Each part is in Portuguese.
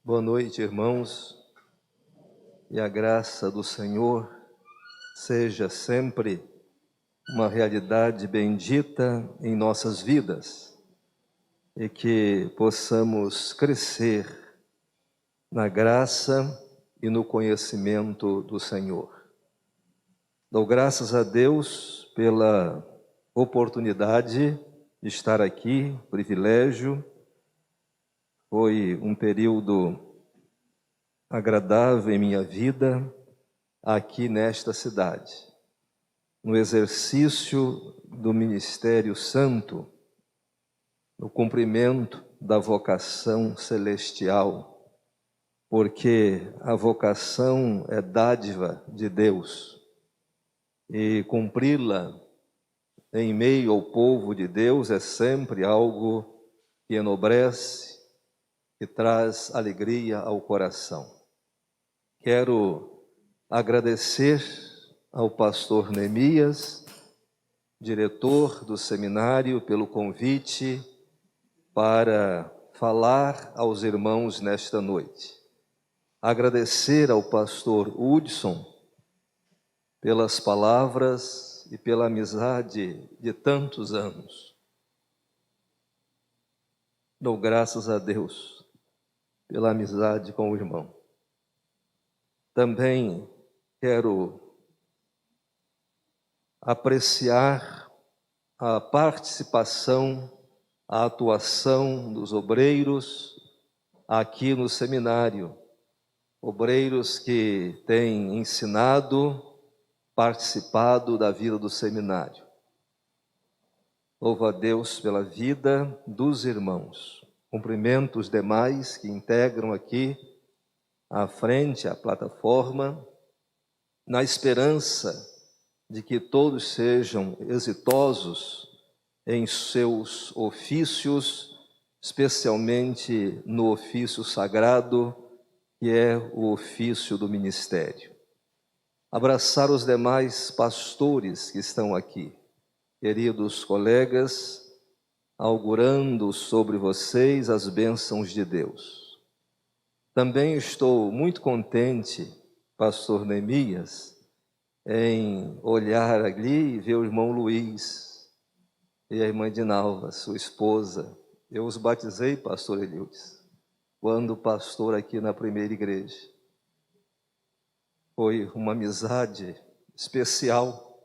Boa noite, irmãos, e a graça do Senhor seja sempre uma realidade bendita em nossas vidas e que possamos crescer na graça e no conhecimento do Senhor. Dou graças a Deus pela oportunidade de estar aqui, privilégio. Foi um período agradável em minha vida aqui nesta cidade, no exercício do ministério santo, no cumprimento da vocação celestial, porque a vocação é dádiva de Deus e cumpri-la em meio ao povo de Deus é sempre algo que enobrece, que traz alegria ao coração. Quero agradecer ao pastor Neemias, diretor do seminário, pelo convite para falar aos irmãos nesta noite. Agradecer ao pastor Hudson pelas palavras e pela amizade de tantos anos. Dou graças a Deus pela amizade com o irmão. Também quero apreciar a participação, a atuação dos obreiros aqui no seminário. Obreiros que têm ensinado, participado da vida do seminário. Louvo a Deus pela vida dos irmãos. Cumprimento os demais que integram aqui à frente, a plataforma, na esperança de que todos sejam exitosos em seus ofícios, especialmente no ofício sagrado, que é o ofício do ministério. Abraçar os demais pastores que estão aqui, queridos colegas, augurando sobre vocês as bênçãos de Deus. Também estou muito contente, pastor Neemias, em olhar ali e ver o irmão Luiz e a irmã Dinalva, sua esposa. Eu os batizei, pastor Eliudes, quando pastor aqui na primeira igreja. Foi uma amizade especial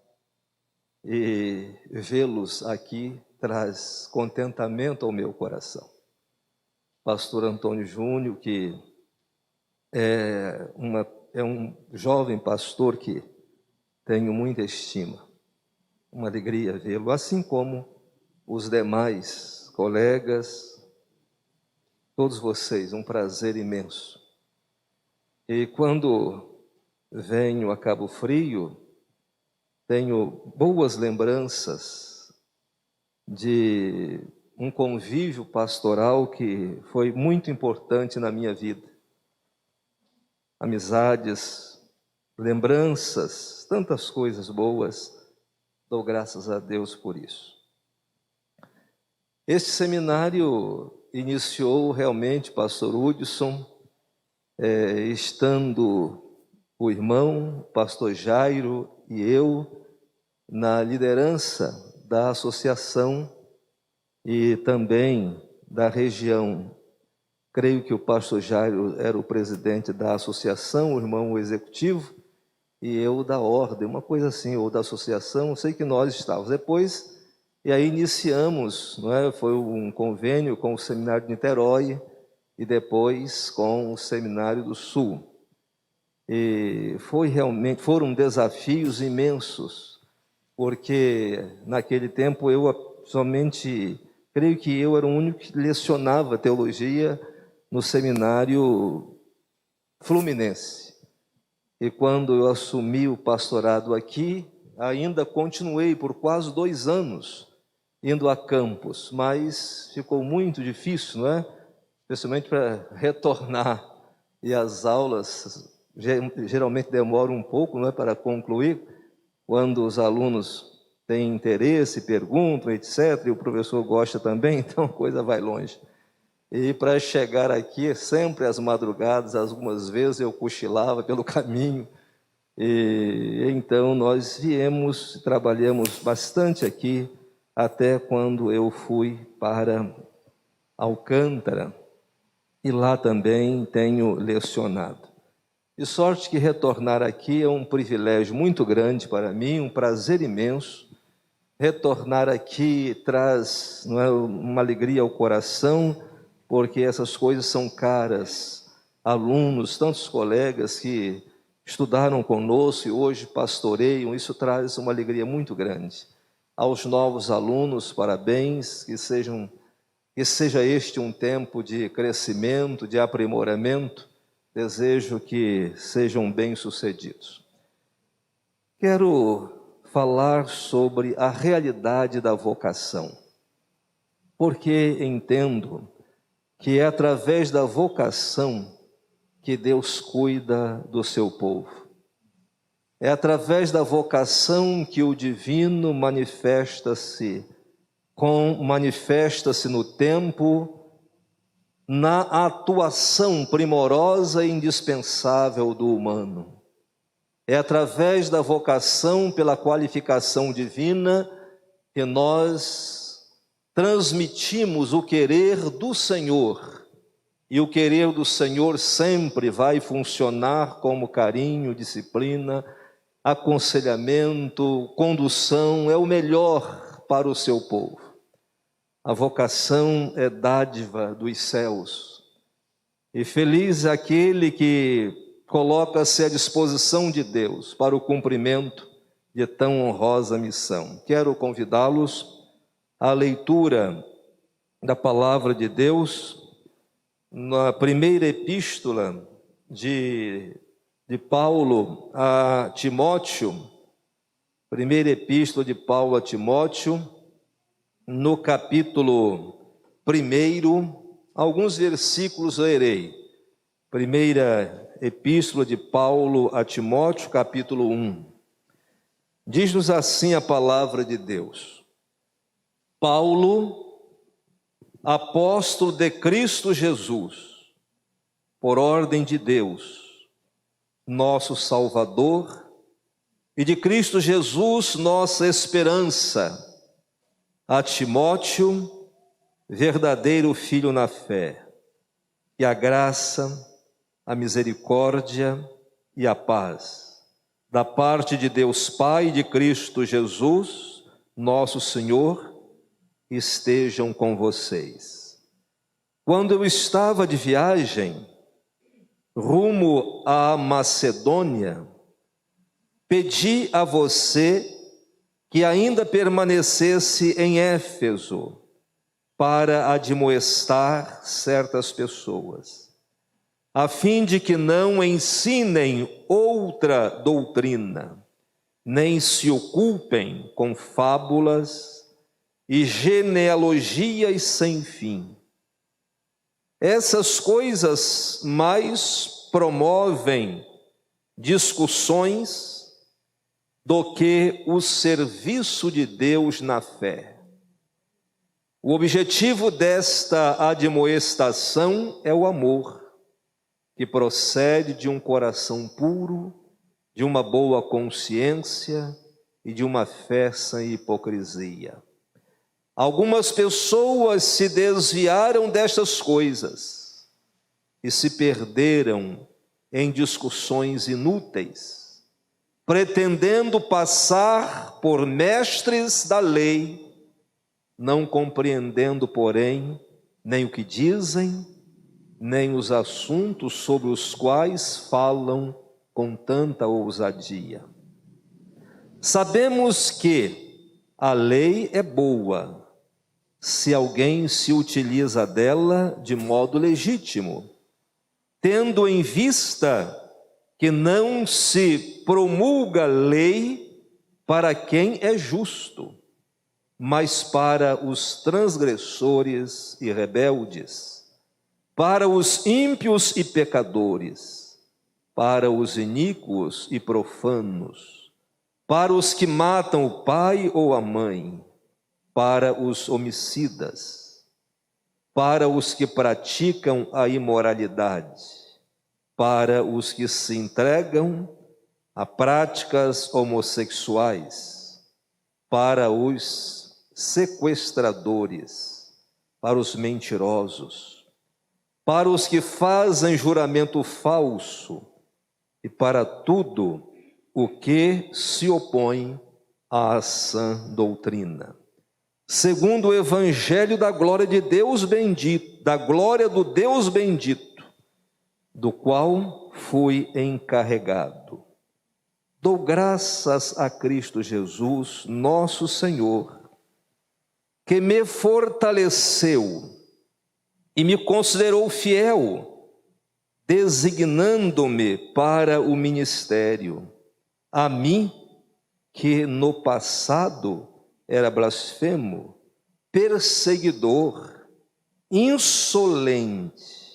e vê-los aqui traz contentamento ao meu coração. Pastor Antônio Júnior, que é um jovem pastor que tenho muita estima, uma alegria vê-lo, assim como os demais colegas, todos vocês, um prazer imenso. E quando venho a Cabo Frio, tenho boas lembranças de um convívio pastoral que foi muito importante na minha vida. Amizades, lembranças, tantas coisas boas, dou graças a Deus por isso. Este seminário iniciou realmente, pastor Hudson, estando o irmão, pastor Jairo e eu, na liderança da associação e também da região. Creio que o pastor Jairo era o presidente da associação, o irmão o executivo, e eu da ordem, uma coisa assim, ou da associação, sei que nós estávamos. Depois, e aí iniciamos, não é? Foi um convênio com o Seminário de Niterói e depois com o Seminário do Sul. E foram desafios imensos, porque naquele tempo eu somente, creio que eu era o único que lecionava teologia no seminário fluminense. E quando eu assumi o pastorado aqui, ainda continuei por quase 2 anos indo a campus, mas ficou muito difícil, não é? Especialmente para retornar, e as aulas geralmente demoram um pouco, não é, para concluir, quando os alunos têm interesse, perguntam, etc., e o professor gosta também, então a coisa vai longe. E para chegar aqui, sempre às madrugadas, algumas vezes eu cochilava pelo caminho. E então nós viemos, trabalhamos bastante aqui, até quando eu fui para Alcântara. E lá também tenho lecionado. De sorte que retornar aqui é um privilégio muito grande para mim, um prazer imenso. Retornar aqui traz, não é, uma alegria ao coração, porque essas coisas são caras. Alunos, tantos colegas que estudaram conosco e hoje pastoreiam, isso traz uma alegria muito grande. Aos novos alunos, parabéns, que seja este um tempo de crescimento, de aprimoramento. Desejo que sejam bem-sucedidos. Quero falar sobre a realidade da vocação, porque entendo que é através da vocação que Deus cuida do seu povo. É através da vocação que o divino manifesta-se no tempo, na atuação primorosa e indispensável do humano. É através da vocação pela qualificação divina que nós transmitimos o querer do Senhor. E o querer do Senhor sempre vai funcionar como carinho, disciplina, aconselhamento, condução, é o melhor para o seu povo. A vocação é dádiva dos céus. E feliz é aquele que coloca-se à disposição de Deus para o cumprimento de tão honrosa missão. Quero convidá-los à leitura da palavra de Deus na primeira epístola de Paulo a Timóteo, primeira epístola de Paulo a Timóteo, no capítulo 1, alguns versículos lerei. Primeira epístola de Paulo a Timóteo, capítulo 1. Diz-nos assim a palavra de Deus: Paulo, apóstolo de Cristo Jesus, por ordem de Deus, nosso Salvador, e de Cristo Jesus, nossa esperança, a Timóteo, verdadeiro filho na fé, que a graça, a misericórdia e a paz, da parte de Deus Pai e de Cristo Jesus, nosso Senhor, estejam com vocês. Quando eu estava de viagem, rumo à Macedônia, pedi a você que ainda permanecesse em Éfeso para admoestar certas pessoas, a fim de que não ensinem outra doutrina, nem se ocupem com fábulas e genealogias sem fim. Essas coisas mais promovem discussões do que o serviço de Deus na fé. O objetivo desta admoestação é o amor, que procede de um coração puro, de uma boa consciência e de uma fé sem hipocrisia. Algumas pessoas se desviaram destas coisas e se perderam em discussões inúteis, pretendendo passar por mestres da lei, não compreendendo, porém, nem o que dizem, nem os assuntos sobre os quais falam com tanta ousadia. Sabemos que a lei é boa, se alguém se utiliza dela de modo legítimo, tendo em vista que não se promulga lei para quem é justo, mas para os transgressores e rebeldes, para os ímpios e pecadores, para os iníquos e profanos, para os que matam o pai ou a mãe, para os homicidas, para os que praticam a imoralidade, para os que se entregam a práticas homossexuais, para os sequestradores, para os mentirosos, para os que fazem juramento falso e para tudo o que se opõe à sã doutrina. Segundo o evangelho da glória de Deus bendito, da glória do Deus bendito, do qual fui encarregado. Dou graças a Cristo Jesus, nosso Senhor, que me fortaleceu e me considerou fiel, designando-me para o ministério, a mim, que no passado era blasfemo, perseguidor, insolente,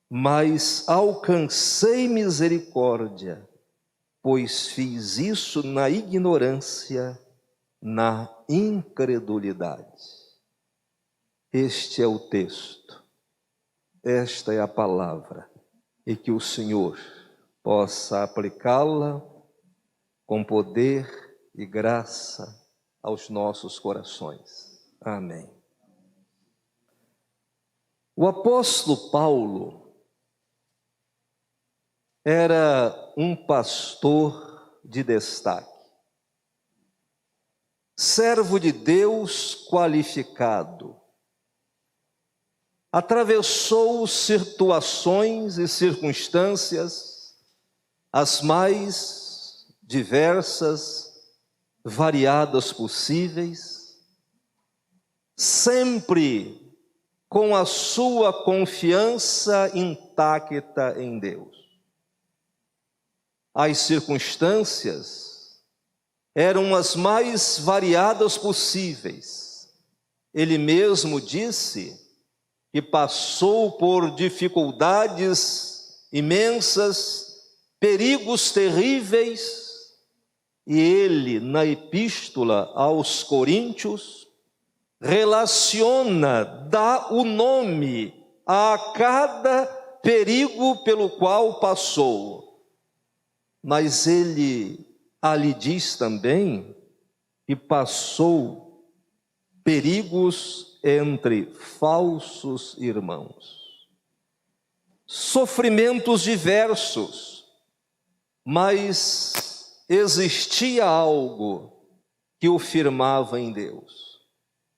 mas alcancei misericórdia, pois fiz isso na ignorância, na incredulidade. Este é o texto, esta é a palavra, e que o Senhor possa aplicá-la com poder e graça aos nossos corações. Amém. O apóstolo Paulo era um pastor de destaque, servo de Deus qualificado. Atravessou situações e circunstâncias as mais diversas, variadas possíveis, sempre com a sua confiança intacta em Deus. As circunstâncias eram as mais variadas possíveis. Ele mesmo disse que passou por dificuldades imensas, perigos terríveis, e ele, na epístola aos Coríntios, relaciona, dá o nome a cada perigo pelo qual passou. Mas ele ali diz também que passou perigos entre falsos irmãos, sofrimentos diversos, mas existia algo que o firmava em Deus,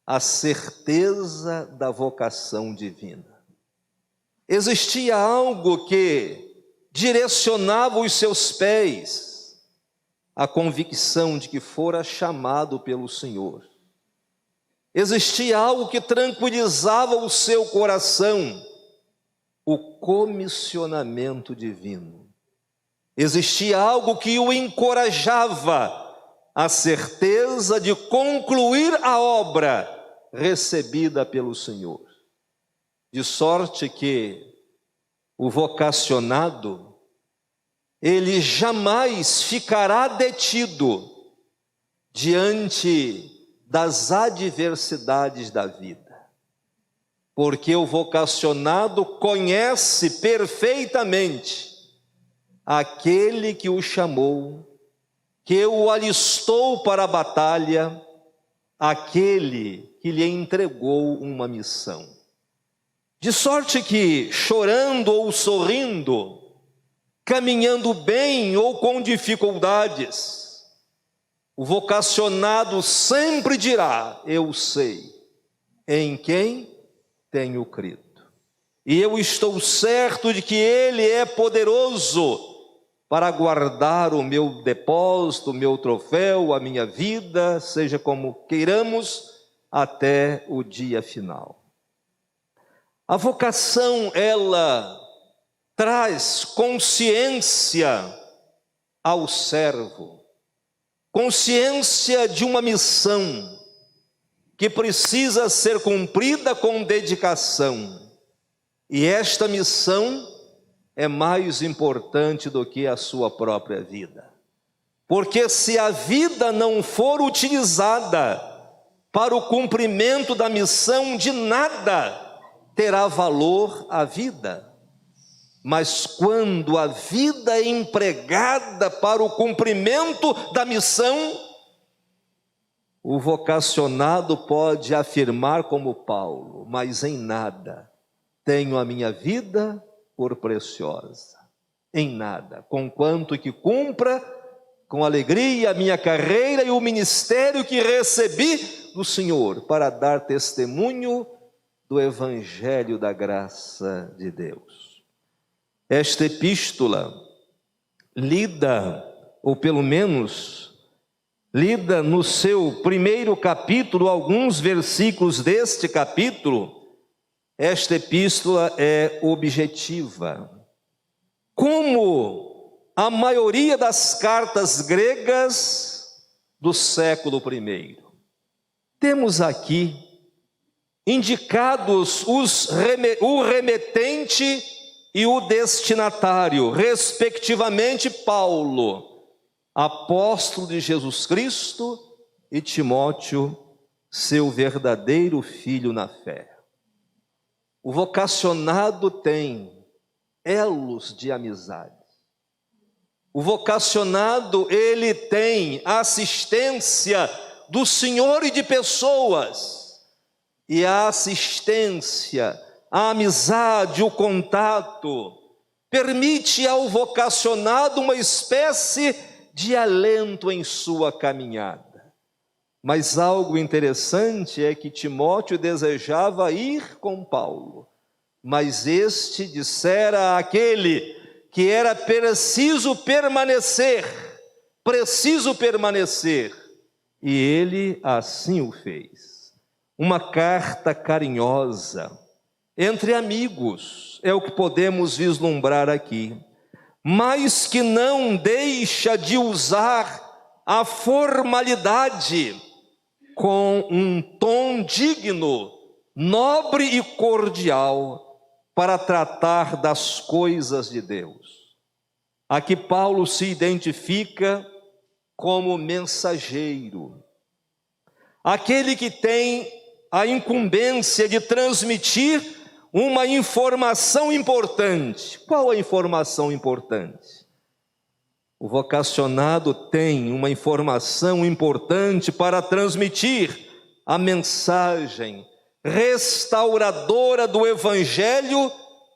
a certeza da vocação divina. Existia algo que direcionava os seus pés, a convicção de que fora chamado pelo Senhor. Existia algo que tranquilizava o seu coração, o comissionamento divino. Existia algo que o encorajava, a certeza de concluir a obra recebida pelo Senhor. De sorte que o vocacionado, ele jamais ficará detido diante das adversidades da vida, porque o vocacionado conhece perfeitamente aquele que o chamou, que o alistou para a batalha, aquele que lhe entregou uma missão. De sorte que, chorando ou sorrindo, caminhando bem ou com dificuldades, o vocacionado sempre dirá: eu sei em quem tenho crido, e eu estou certo de que Ele é poderoso para guardar o meu depósito, o meu troféu, a minha vida, seja como queiramos, até o dia final. A vocação, ela traz consciência ao servo, consciência de uma missão que precisa ser cumprida com dedicação. E esta missão é mais importante do que a sua própria vida. Porque se a vida não for utilizada para o cumprimento da missão, de nada terá valor a vida. Mas quando a vida é empregada para o cumprimento da missão, o vocacionado pode afirmar como Paulo: mas em nada tenho a minha vida por preciosa, em nada, conquanto que cumpra com alegria a minha carreira e o ministério que recebi do Senhor, para dar testemunho do Evangelho da graça de Deus. Esta epístola, lida, ou pelo menos lida no seu primeiro capítulo, alguns versículos deste capítulo, esta epístola é objetiva. Como a maioria das cartas gregas do século I, temos aqui indicados o remetente e o destinatário, respectivamente Paulo, apóstolo de Jesus Cristo, e Timóteo, seu verdadeiro filho na fé. O vocacionado tem elos de amizade. O vocacionado, ele tem assistência do Senhor e de pessoas. E a assistência, a amizade, o contato, permite ao vocacionado uma espécie de alento em sua caminhada. Mas algo interessante é que Timóteo desejava ir com Paulo, mas este dissera àquele que era preciso permanecer, e ele assim o fez. Uma carta carinhosa, entre amigos, é o que podemos vislumbrar aqui, mas que não deixa de usar a formalidade com um tom digno, nobre e cordial, para tratar das coisas de Deus. Aqui Paulo se identifica como mensageiro, aquele que tem a incumbência de transmitir uma informação importante. Qual a informação importante? O vocacionado tem uma informação importante para transmitir a mensagem restauradora do Evangelho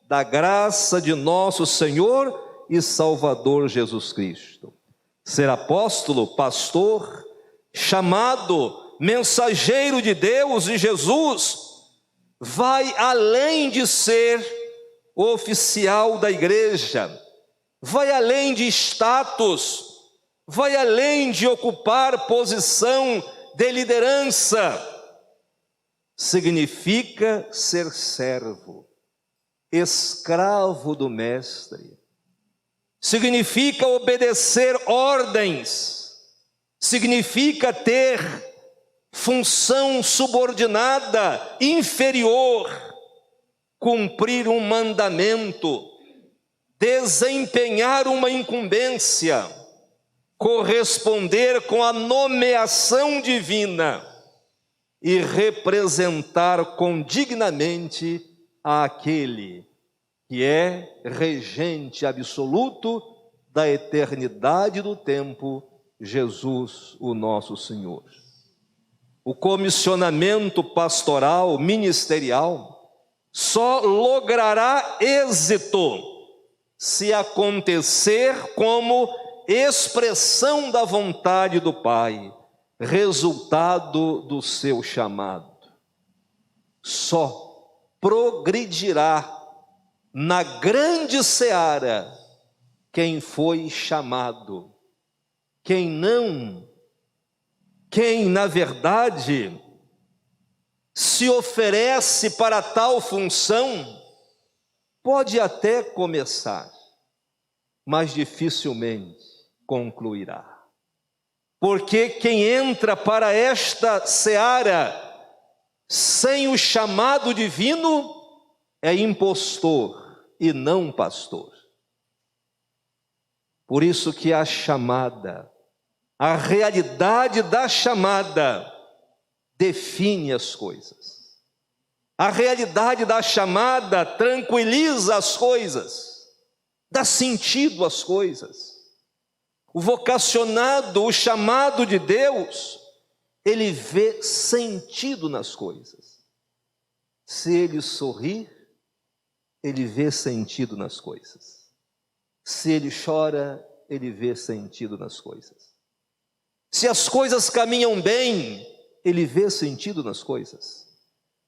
da graça de nosso Senhor e Salvador Jesus Cristo. Ser apóstolo, pastor, chamado, mensageiro de Deus e Jesus, vai além de ser oficial da igreja, vai além de status, vai além de ocupar posição de liderança. Significa ser servo, escravo do mestre. Significa obedecer ordens. Significa ter função subordinada, inferior, cumprir um mandamento, desempenhar uma incumbência, corresponder com a nomeação divina e representar condignamente àquele que é regente absoluto da eternidade do tempo, Jesus, o nosso Senhor. O comissionamento pastoral, ministerial, só logrará êxito se acontecer como expressão da vontade do Pai, resultado do seu chamado. Só progredirá na grande seara quem foi chamado. Quem não, quem na verdade se oferece para tal função, pode até começar, mas dificilmente concluirá. Porque quem entra para esta seara sem o chamado divino é impostor e não pastor. Por isso que a chamada, a realidade da chamada define as coisas. A realidade da chamada tranquiliza as coisas, dá sentido às coisas. O vocacionado, o chamado de Deus, ele vê sentido nas coisas. Se ele sorrir, ele vê sentido nas coisas. Se ele chora, ele vê sentido nas coisas. Se as coisas caminham bem, ele vê sentido nas coisas.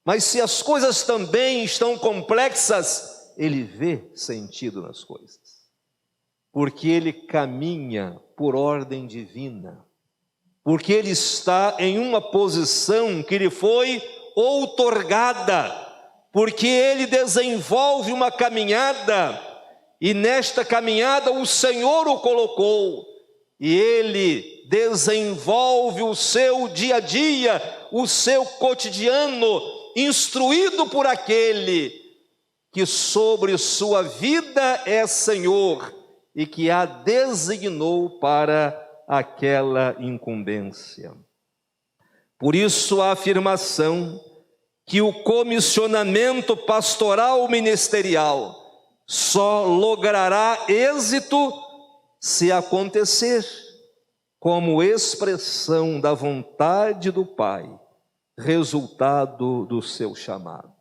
Mas se as coisas também estão complexas, ele vê sentido nas coisas. Porque ele caminha por ordem divina. Porque ele está em uma posição que lhe foi outorgada. Porque ele desenvolve uma caminhada, e nesta caminhada o Senhor o colocou. E ele desenvolve o seu dia a dia, o seu cotidiano, instruído por aquele que sobre sua vida é Senhor e que a designou para aquela incumbência. Por isso a afirmação que o comissionamento pastoral ministerial só logrará êxito se acontecer como expressão da vontade do Pai, resultado do seu chamado.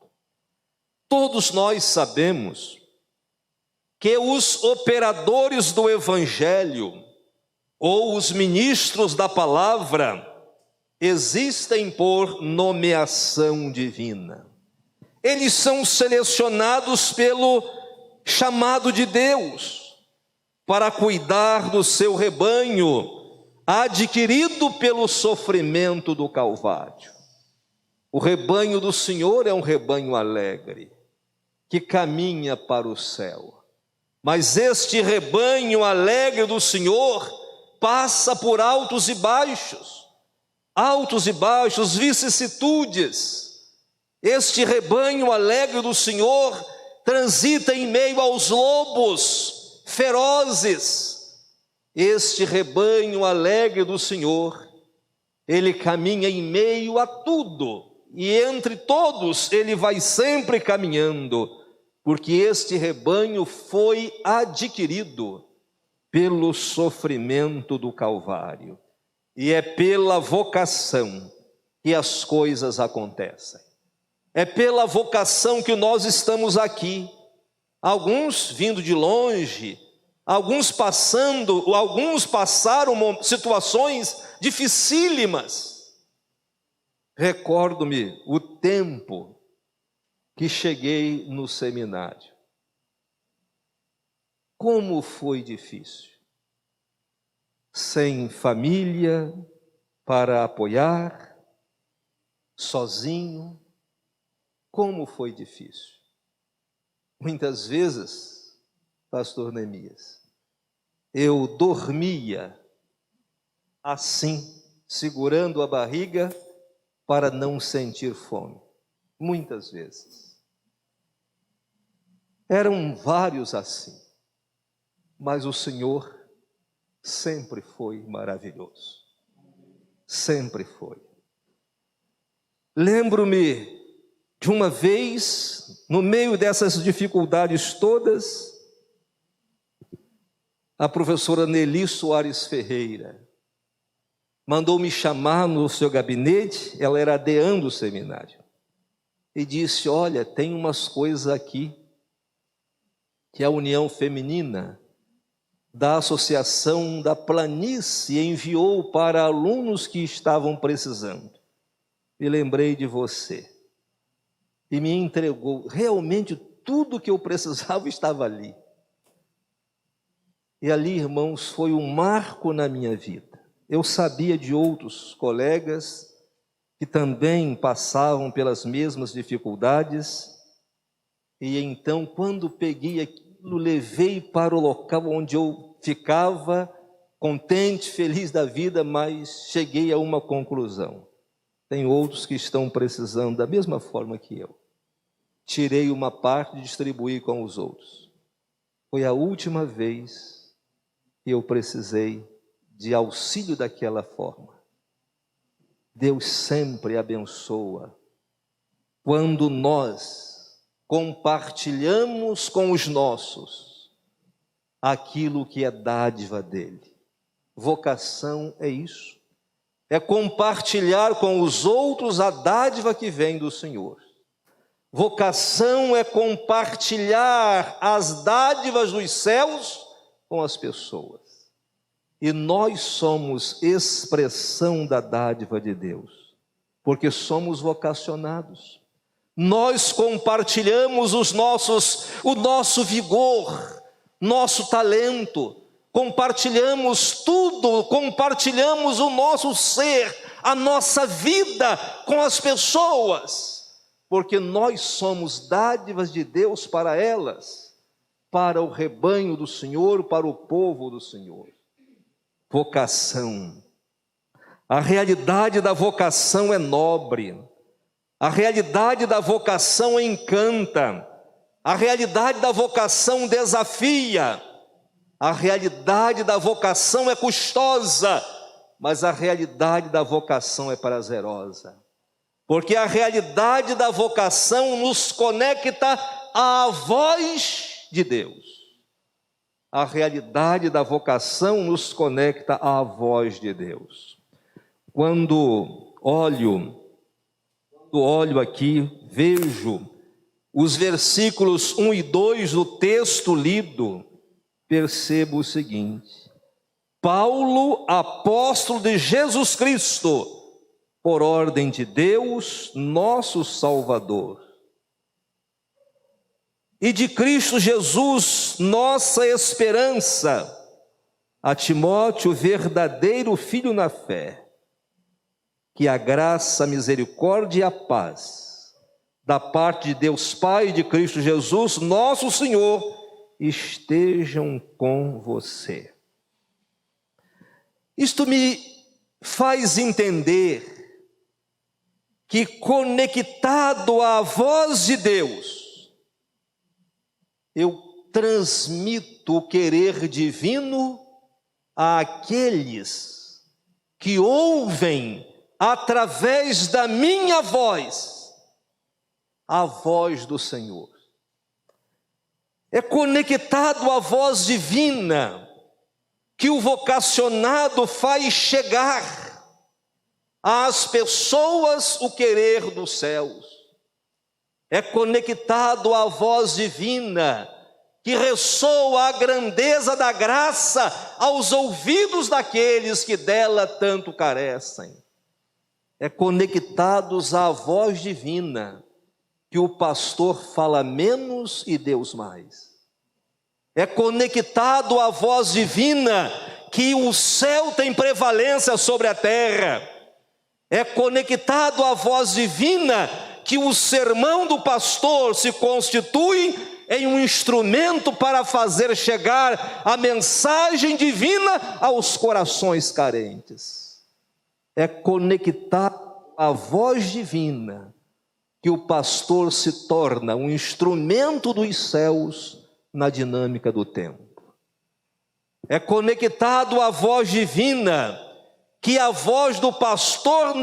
Todos nós sabemos que os operadores do Evangelho, ou os ministros da palavra, existem por nomeação divina. Eles são selecionados pelo chamado de Deus para cuidar do seu rebanho, adquirido pelo sofrimento do Calvário. O rebanho do Senhor é um rebanho alegre, que caminha para o céu. Mas este rebanho alegre do Senhor passa por altos e baixos, vicissitudes. Este rebanho alegre do Senhor transita em meio aos lobos ferozes. Este rebanho alegre do Senhor, ele caminha em meio a tudo, e entre todos ele vai sempre caminhando, porque este rebanho foi adquirido pelo sofrimento do Calvário, e é pela vocação que as coisas acontecem. É pela vocação que nós estamos aqui, alguns vindo de longe, alguns passaram situações dificílimas. Recordo-me o tempo que cheguei no seminário. Como foi difícil. Sem família para apoiar, sozinho. Como foi difícil. Muitas vezes, pastor Neemias, eu dormia assim, segurando a barriga para não sentir fome. Muitas vezes. Eram vários assim, mas o Senhor sempre foi maravilhoso. Sempre foi. Lembro-me de uma vez, no meio dessas dificuldades todas, a professora Nelly Soares Ferreira mandou-me chamar no seu gabinete, ela era deã do seminário, e disse: olha, tem umas coisas aqui que a União Feminina da Associação da Planície enviou para alunos que estavam precisando. Me lembrei de você. E me entregou, realmente tudo que eu precisava estava ali. E ali, irmãos, foi um marco na minha vida. Eu sabia de outros colegas que também passavam pelas mesmas dificuldades, e então, quando peguei aquilo, levei para o local onde eu ficava, contente, feliz da vida, mas cheguei a uma conclusão. Tem outros que estão precisando da mesma forma que eu. Tirei uma parte e distribuí com os outros. Foi a última vez que eu precisei de auxílio daquela forma. Deus sempre abençoa quando nós compartilhamos com os nossos aquilo que é dádiva dele. Vocação é isso, é compartilhar com os outros a dádiva que vem do Senhor. Vocação é compartilhar as dádivas dos céus com as pessoas. E nós somos expressão da dádiva de Deus, porque somos vocacionados. Nós compartilhamos o nosso vigor, nosso talento, compartilhamos tudo, compartilhamos o nosso ser, a nossa vida com as pessoas, porque nós somos dádivas de Deus para elas, para o rebanho do Senhor, para o povo do Senhor. Vocação. A realidade da vocação é nobre, a realidade da vocação encanta, a realidade da vocação desafia, a realidade da vocação é custosa, mas a realidade da vocação é prazerosa, porque a realidade da vocação nos conecta à voz de Deus. A realidade da vocação nos conecta à voz de Deus. Quando olho aqui, vejo os versículos 1 e 2 do texto lido, percebo o seguinte: Paulo, apóstolo de Jesus Cristo, por ordem de Deus, nosso Salvador, e de Cristo Jesus, nossa esperança, a Timóteo, verdadeiro filho na fé, que a graça, a misericórdia e a paz, da parte de Deus Pai e de Cristo Jesus, nosso Senhor, estejam com você. Isto me faz entender que, conectado à voz de Deus, eu transmito o querer divino àqueles que ouvem através da minha voz a voz do Senhor. É conectado à voz divina que o vocacionado faz chegar às pessoas o querer dos céus. É conectado à voz divina que ressoa a grandeza da graça aos ouvidos daqueles que dela tanto carecem. É conectados à voz divina que o pastor fala menos e Deus mais. É conectado à voz divina que o céu tem prevalência sobre a terra. É conectado à voz divina que o sermão do pastor se constitui em um instrumento para fazer chegar a mensagem divina aos corações carentes. É conectado à voz divina que o pastor se torna um instrumento dos céus na dinâmica do tempo. É conectado à voz divina que a voz do pastor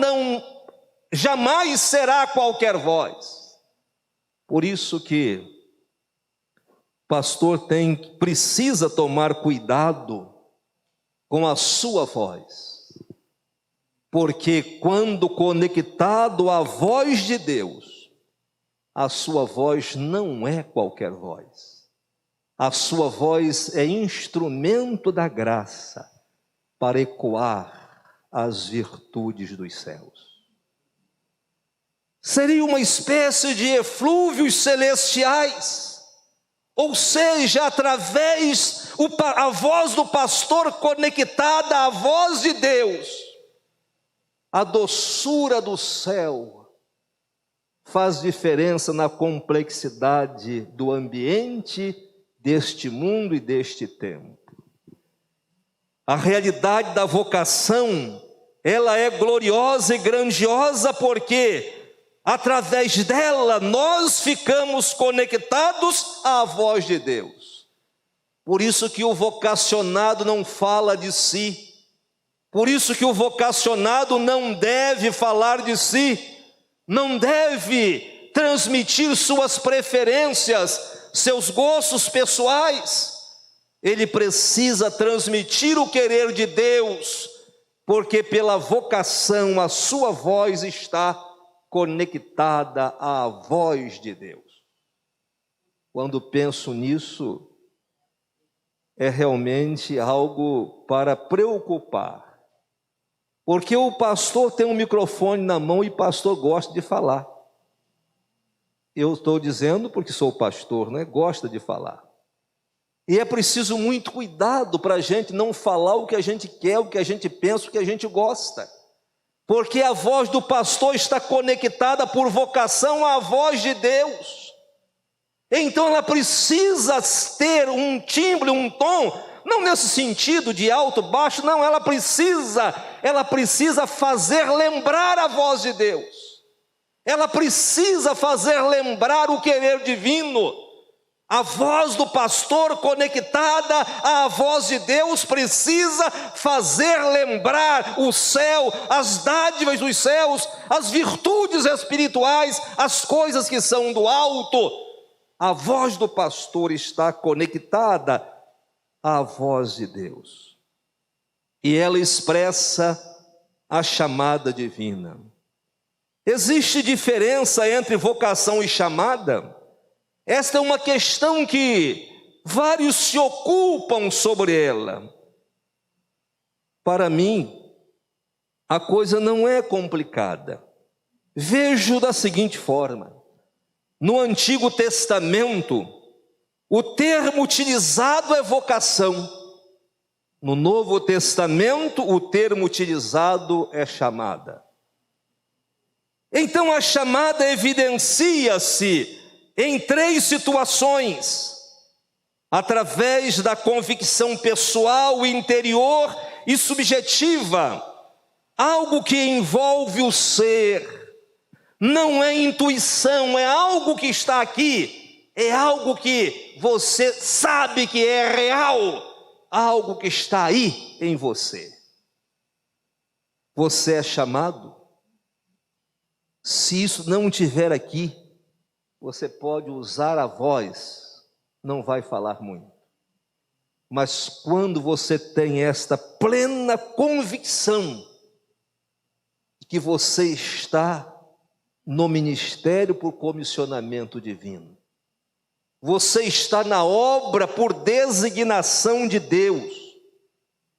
jamais será qualquer voz. Por isso que o pastor precisa tomar cuidado com a sua voz. Porque quando conectado à voz de Deus, a sua voz não é qualquer voz. A sua voz é instrumento da graça para ecoar as virtudes dos céus. Seria uma espécie de eflúvios celestiais, ou seja, através a voz do pastor conectada à voz de Deus, a doçura do céu faz diferença na complexidade do ambiente deste mundo e deste tempo. A realidade da vocação, ela é gloriosa e grandiosa porque, através dela, nós ficamos conectados à voz de Deus. Por isso que o vocacionado não fala de si. Por isso que o vocacionado não deve falar de si, não deve transmitir suas preferências, seus gostos pessoais. Ele precisa transmitir o querer de Deus, porque pela vocação a sua voz está conectada à voz de Deus. Quando penso nisso, é realmente algo para preocupar, porque o pastor tem um microfone na mão e o pastor gosta de falar. Eu estou dizendo porque sou pastor, né? Gosta de falar. E é preciso muito cuidado para a gente não falar o que a gente quer, o que a gente pensa, o que a gente gosta. Porque a voz do pastor está conectada por vocação à voz de Deus. Então ela precisa ter um timbre, um tom, não nesse sentido de alto, baixo, não, ela precisa fazer lembrar a voz de Deus. Ela precisa fazer lembrar o querer divino. A voz do pastor conectada à voz de Deus precisa fazer lembrar o céu, as dádivas dos céus, as virtudes espirituais, as coisas que são do alto. A voz do pastor está conectada à voz de Deus. E ela expressa a chamada divina. Existe diferença entre vocação e chamada? Esta é uma questão que vários se ocupam sobre ela. Para mim, a coisa não é complicada. Vejo da seguinte forma: no Antigo Testamento, o termo utilizado é vocação. No Novo Testamento, o termo utilizado é chamada. Então a chamada evidencia-se em 3 situações: através da convicção pessoal, interior e subjetiva, algo que envolve o ser, não é intuição, é algo que está aqui, é algo que você sabe que é real, algo que está aí em você. Você é chamado. Se isso não estiver aqui, você pode usar a voz, não vai falar muito. Mas quando você tem esta plena convicção de que você está no ministério por comissionamento divino, você está na obra por designação de Deus,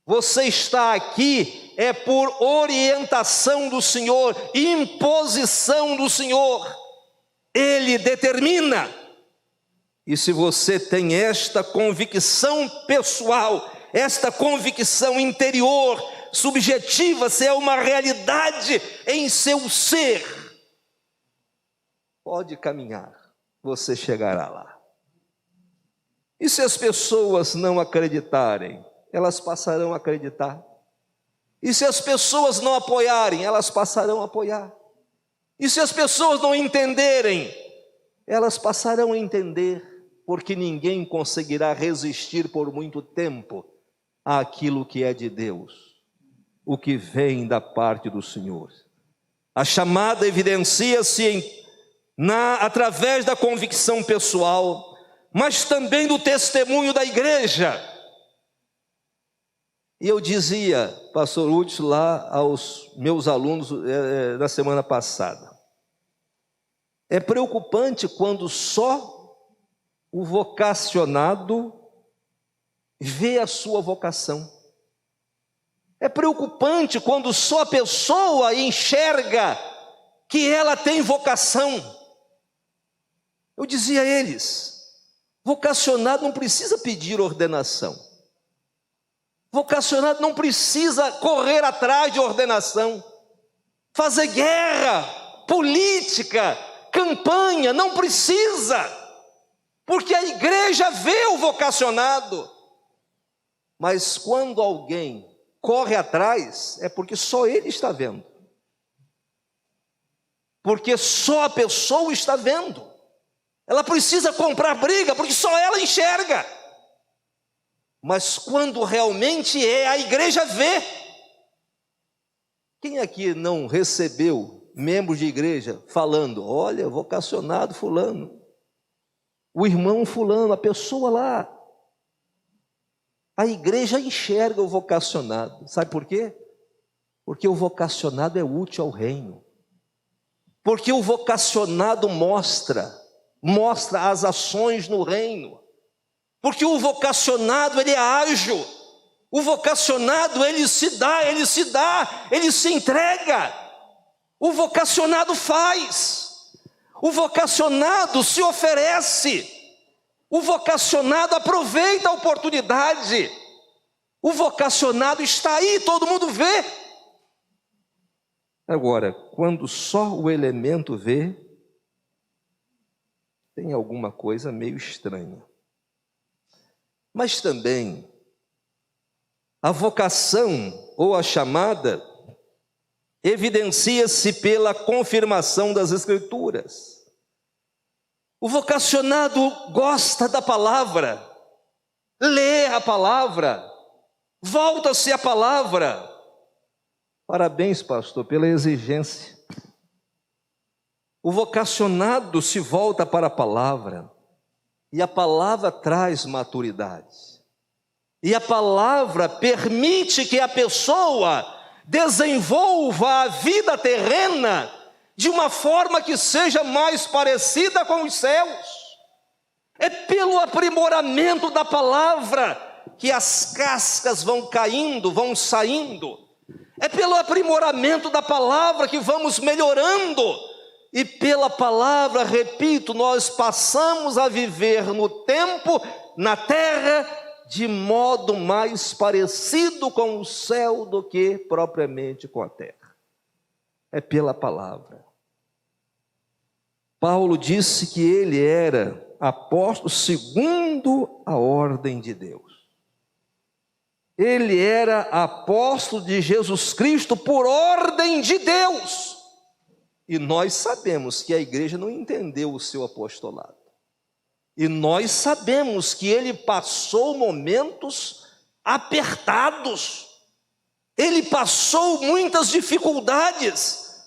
você está aqui por orientação do Senhor, imposição do Senhor. Ele determina. E se você tem esta convicção pessoal, esta convicção interior, subjetiva, se é uma realidade em seu ser, pode caminhar, você chegará lá. E se as pessoas não acreditarem, elas passarão a acreditar. E se as pessoas não apoiarem, elas passarão a apoiar. E se as pessoas não entenderem, elas passarão a entender, porque ninguém conseguirá resistir por muito tempo àquilo que é de Deus, o que vem da parte do Senhor. A chamada evidencia-se através da convicção pessoal, mas também do testemunho da igreja. E eu dizia, pastor Hudson, lá aos meus alunos na semana passada, é preocupante quando só o vocacionado vê a sua vocação. É preocupante quando só a pessoa enxerga que ela tem vocação. Eu dizia a eles, vocacionado não precisa pedir ordenação. Vocacionado não precisa correr atrás de ordenação, fazer guerra, política, campanha, não precisa, porque a igreja vê o vocacionado. Mas quando alguém corre atrás, é porque só ele está vendo, porque só a pessoa está vendo. Ela precisa comprar briga, porque só ela enxerga. Mas quando realmente a igreja vê. Quem aqui não recebeu membros de igreja falando: olha, vocacionado fulano, o irmão fulano, a pessoa lá. A igreja enxerga o vocacionado. Sabe por quê? Porque o vocacionado é útil ao reino. Porque o vocacionado mostra as ações no reino. Porque o vocacionado, ele é ágil. O vocacionado, ele se entrega. O vocacionado faz. O vocacionado se oferece. O vocacionado aproveita a oportunidade. O vocacionado está aí, todo mundo vê. Agora, quando só o elemento vê, tem alguma coisa meio estranha. Mas também, a vocação ou a chamada evidencia-se pela confirmação das Escrituras. O vocacionado gosta da palavra, lê a palavra, volta-se à palavra. Parabéns, pastor, pela exigência. O vocacionado se volta para a palavra, e a palavra traz maturidade. E a palavra permite que a pessoa desenvolva a vida terrena de uma forma que seja mais parecida com os céus. É pelo aprimoramento da palavra que as cascas vão caindo, vão saindo. É pelo aprimoramento da palavra que vamos melhorando. E pela palavra, repito, nós passamos a viver no tempo, na terra, de modo mais parecido com o céu do que propriamente com a terra. É pela palavra. Paulo disse que ele era apóstolo segundo a ordem de Deus. Ele era apóstolo de Jesus Cristo por ordem de Deus. E nós sabemos que a igreja não entendeu o seu apostolado. E nós sabemos que ele passou momentos apertados. Ele passou muitas dificuldades.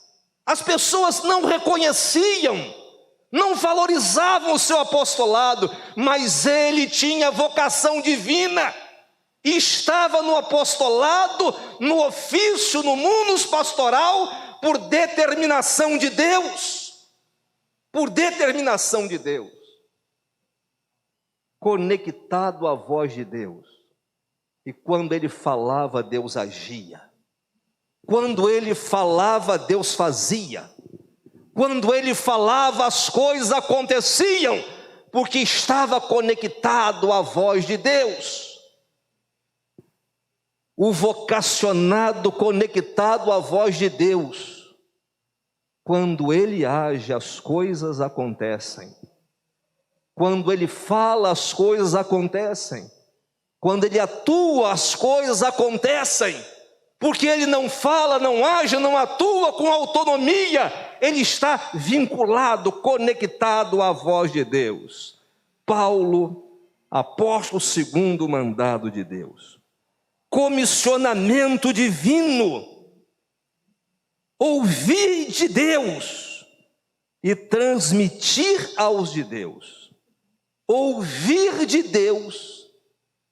As pessoas não reconheciam, não valorizavam o seu apostolado, mas ele tinha vocação divina. E estava no apostolado, no ofício, no munus pastoral, por determinação de Deus. Por determinação de Deus. Conectado à voz de Deus. E quando ele falava, Deus agia. Quando ele falava, Deus fazia. Quando ele falava, as coisas aconteciam, porque estava conectado à voz de Deus. O vocacionado conectado à voz de Deus, quando ele age, as coisas acontecem. Quando ele fala, as coisas acontecem. Quando ele atua, as coisas acontecem. Porque ele não fala, não age, não atua com autonomia. Ele está vinculado, conectado à voz de Deus. Paulo, apóstolo segundo o mandado de Deus. Comissionamento divino. Ouvir de Deus e transmitir aos de Deus. Ouvir de Deus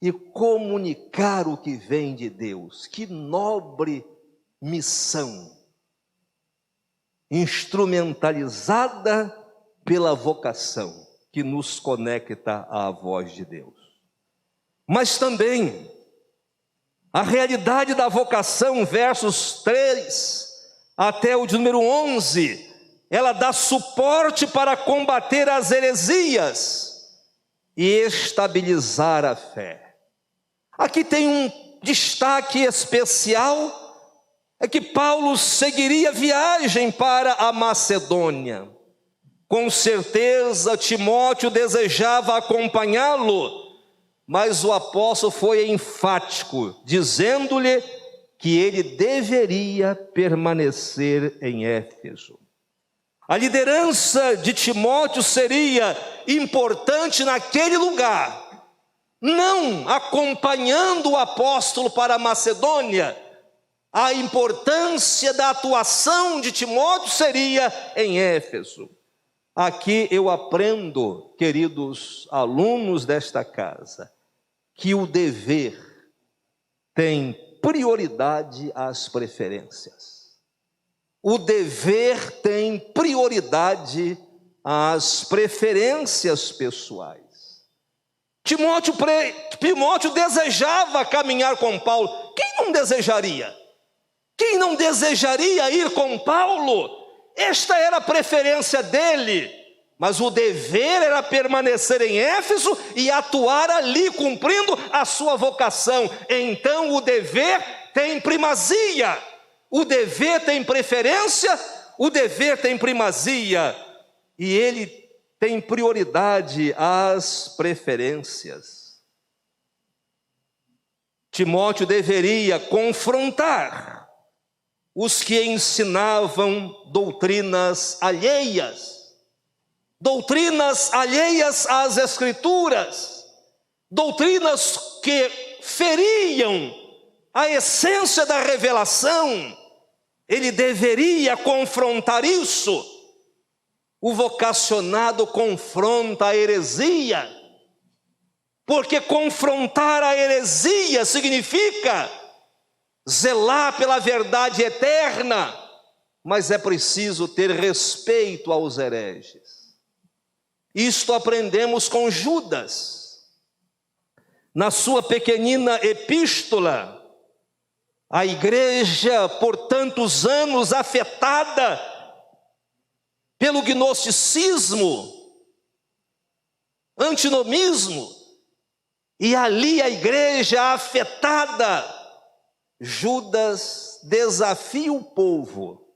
e comunicar o que vem de Deus. Que nobre missão, instrumentalizada pela vocação, que nos conecta à voz de Deus. Mas também, a realidade da vocação, versos 3 até o de número 11, ela dá suporte para combater as heresias e estabilizar a fé. Aqui tem um destaque especial, é que Paulo seguiria viagem para a Macedônia. Com certeza Timóteo desejava acompanhá-lo, mas o apóstolo foi enfático, dizendo-lhe que ele deveria permanecer em Éfeso. A liderança de Timóteo seria importante naquele lugar, não acompanhando o apóstolo para a Macedônia, a importância da atuação de Timóteo seria em Éfeso. Aqui eu aprendo, queridos alunos desta casa, que o dever tem prioridade às preferências. O dever tem prioridade às preferências pessoais. Timóteo desejava caminhar com Paulo. Quem não desejaria? Quem não desejaria ir com Paulo? Esta era a preferência dele, mas o dever era permanecer em Éfeso e atuar ali, cumprindo a sua vocação. Então o dever tem primazia, o dever tem preferência, o dever tem primazia, e ele tem prioridade às preferências. Timóteo deveria confrontar os que ensinavam doutrinas alheias às Escrituras, doutrinas que feriam a essência da revelação. Ele deveria confrontar isso. O vocacionado confronta a heresia, porque confrontar a heresia significa zelar pela verdade eterna, mas é preciso ter respeito aos hereges. Isto aprendemos com Judas. Na sua pequenina epístola, a igreja, por tantos anos afetada pelo gnosticismo, antinomismo, e ali a igreja afetada, Judas desafia o povo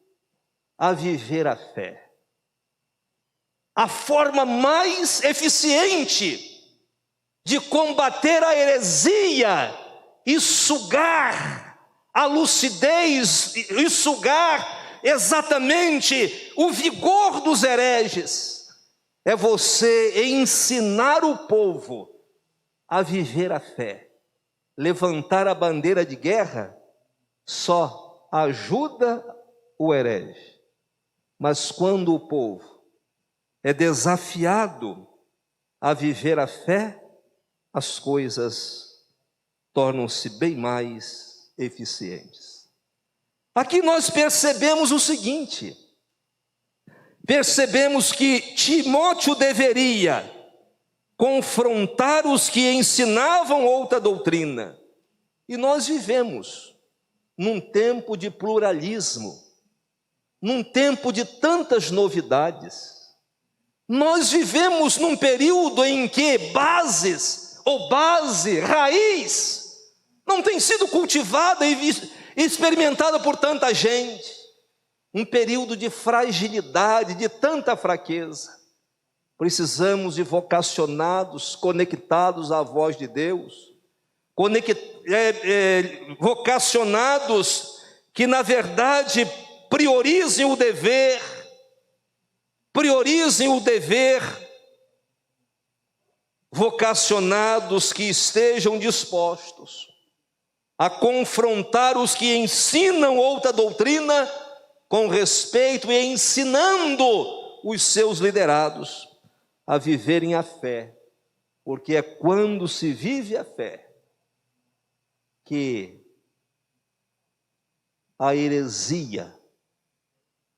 a viver a fé. A forma mais eficiente de combater a heresia e sugar a lucidez, e sugar exatamente o vigor dos hereges, é você ensinar o povo a viver a fé. Levantar a bandeira de guerra só ajuda o herege, mas quando o povo é desafiado a viver a fé, as coisas tornam-se bem mais eficientes. Aqui nós percebemos o seguinte: percebemos que Timóteo deveria confrontar os que ensinavam outra doutrina. E nós vivemos num tempo de pluralismo, num tempo de tantas novidades. Nós vivemos num período em que base, raiz, não tem sido cultivada e experimentada por tanta gente. Um período de fragilidade, de tanta fraqueza. Precisamos de vocacionados conectados à voz de Deus, vocacionados que na verdade priorizem o dever, vocacionados que estejam dispostos a confrontar os que ensinam outra doutrina com respeito e ensinando os seus liderados a viverem a fé, porque é quando se vive a fé que a heresia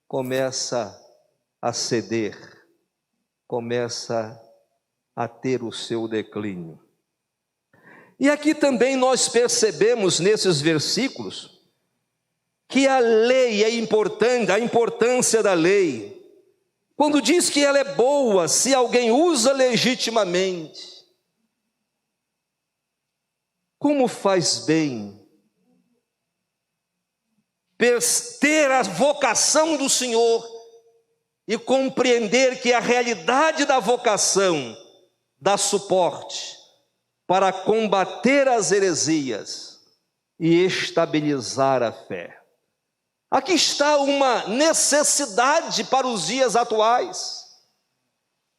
começa a ceder, começa a ter o seu declínio. E aqui também nós percebemos nesses versículos que a lei é importante, a importância da lei. Quando diz que ela é boa se alguém usa legitimamente. Como faz bem ter a vocação do Senhor e compreender que a realidade da vocação dá suporte para combater as heresias e estabilizar a fé. Aqui está uma necessidade para os dias atuais: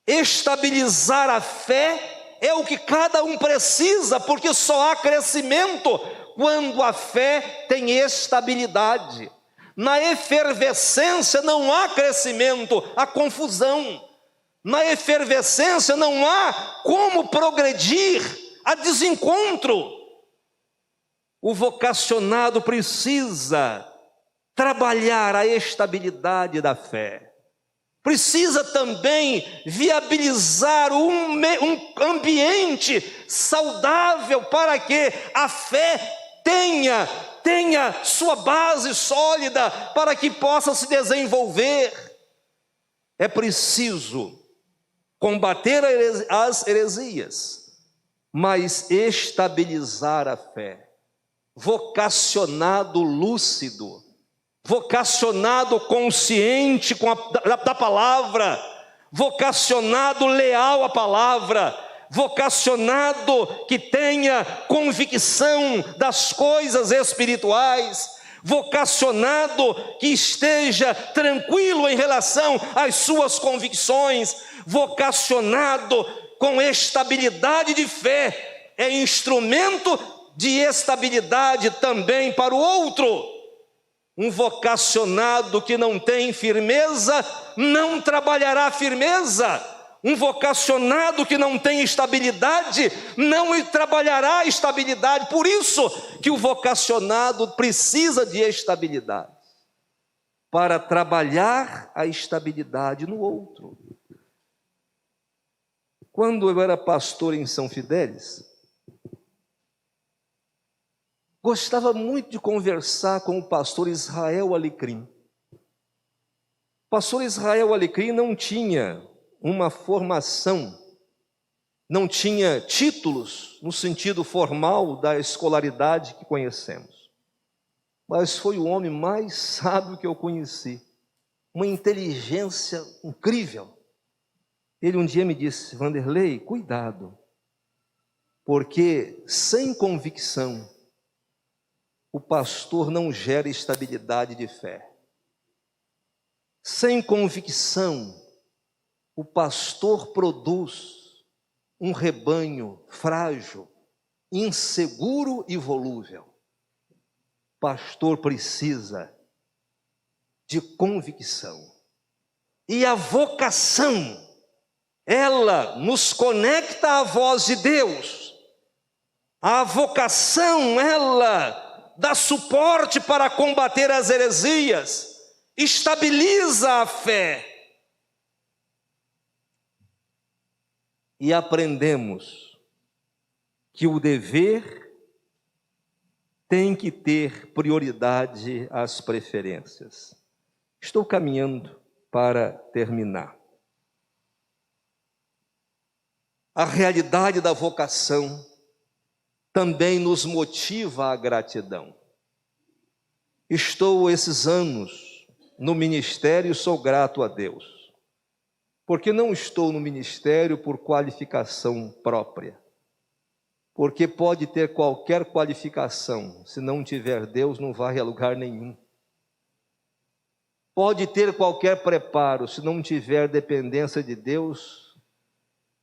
estabilizar a fé é o que cada um precisa, porque só há crescimento quando a fé tem estabilidade. Na efervescência não há crescimento, há confusão. Na efervescência não há como progredir, há desencontro. O vocacionado precisa trabalhar a estabilidade da fé. Precisa também viabilizar um ambiente saudável para que a fé tenha sua base sólida, para que possa se desenvolver. É preciso combater as heresias, mas estabilizar a fé. Vocacionado lúcido, vocacionado consciente da palavra, vocacionado leal à palavra, vocacionado que tenha convicção das coisas espirituais, vocacionado que esteja tranquilo em relação às suas convicções, vocacionado com estabilidade de fé, é instrumento de estabilidade também para o outro. Um vocacionado que não tem firmeza, não trabalhará firmeza. Um vocacionado que não tem estabilidade, não trabalhará estabilidade. Por isso que o vocacionado precisa de estabilidade, para trabalhar a estabilidade no outro. Quando eu era pastor em São Fidélis, gostava muito de conversar com o pastor Israel Alecrim. O pastor Israel Alecrim não tinha uma formação, não tinha títulos no sentido formal da escolaridade que conhecemos, mas foi o homem mais sábio que eu conheci, uma inteligência incrível. Ele um dia me disse: Vanderlei, cuidado, porque sem convicção o pastor não gera estabilidade de fé. Sem convicção, o pastor produz um rebanho frágil, inseguro e volúvel. O pastor precisa de convicção. E a vocação, ela nos conecta à voz de Deus. A vocação, ela dá suporte para combater as heresias, estabiliza a fé. E aprendemos que o dever tem que ter prioridade às preferências. Estou caminhando para terminar. A realidade da vocação também nos motiva à gratidão. Estou esses anos no ministério e sou grato a Deus, porque não estou no ministério por qualificação própria, porque pode ter qualquer qualificação, se não tiver Deus não vai a lugar nenhum. Pode ter qualquer preparo, se não tiver dependência de Deus,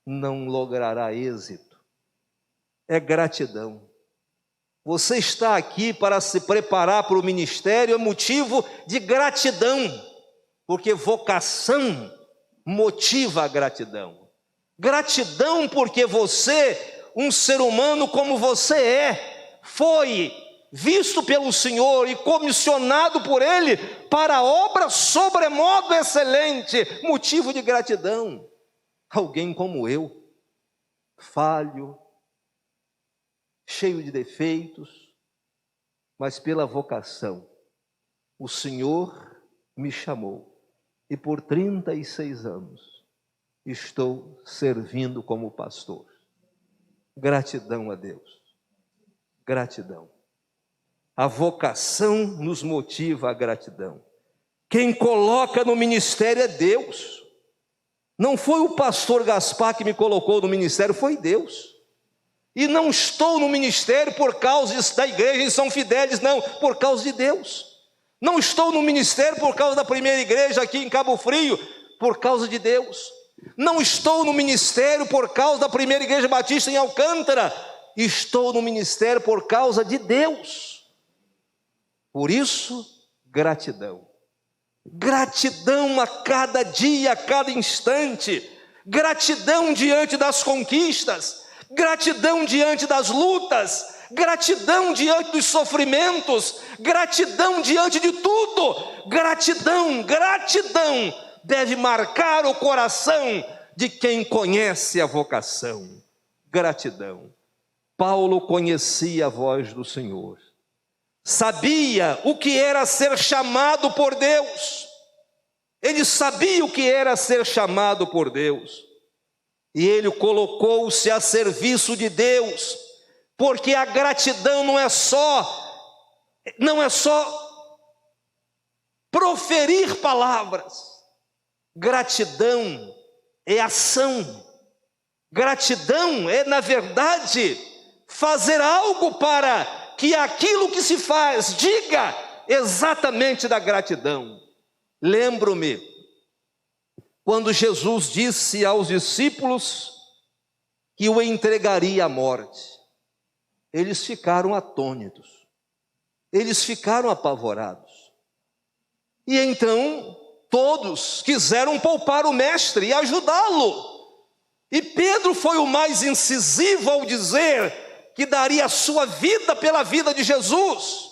não logrará êxito. É gratidão. Você está aqui para se preparar para o ministério, é motivo de gratidão, porque vocação motiva a gratidão. Gratidão porque você, um ser humano como você foi visto pelo Senhor e comissionado por Ele para obra sobremodo excelente, motivo de gratidão. Alguém como eu, falho, cheio de defeitos, mas pela vocação, o Senhor me chamou. E por 36 anos estou servindo como pastor. Gratidão a Deus. Gratidão. A vocação nos motiva à gratidão. Quem coloca no ministério é Deus. Não foi o pastor Gaspar que me colocou no ministério, foi Deus. E não estou no ministério por causa da igreja em São Fidélis, não, por causa de Deus. Não estou no ministério por causa da primeira igreja aqui em Cabo Frio, por causa de Deus. Não estou no ministério por causa da primeira igreja batista em Alcântara. Estou no ministério por causa de Deus. Por isso, gratidão. Gratidão a cada dia, a cada instante. Gratidão diante das conquistas. Gratidão diante das lutas. Gratidão diante dos sofrimentos. Gratidão diante de tudo. Gratidão, gratidão deve marcar o coração de quem conhece a vocação. Gratidão. Paulo conhecia a voz do Senhor. Sabia o que era ser chamado por Deus. Ele sabia o que era ser chamado por Deus. E ele colocou-se a serviço de Deus, porque a gratidão não é só proferir palavras. Gratidão é ação. Gratidão é, na verdade, fazer algo para que aquilo que se faz diga exatamente da gratidão. Lembro-me quando Jesus disse aos discípulos que o entregaria à morte. Eles ficaram atônitos, eles ficaram apavorados. E então todos quiseram poupar o mestre e ajudá-lo. E Pedro foi o mais incisivo ao dizer que daria a sua vida pela vida de Jesus,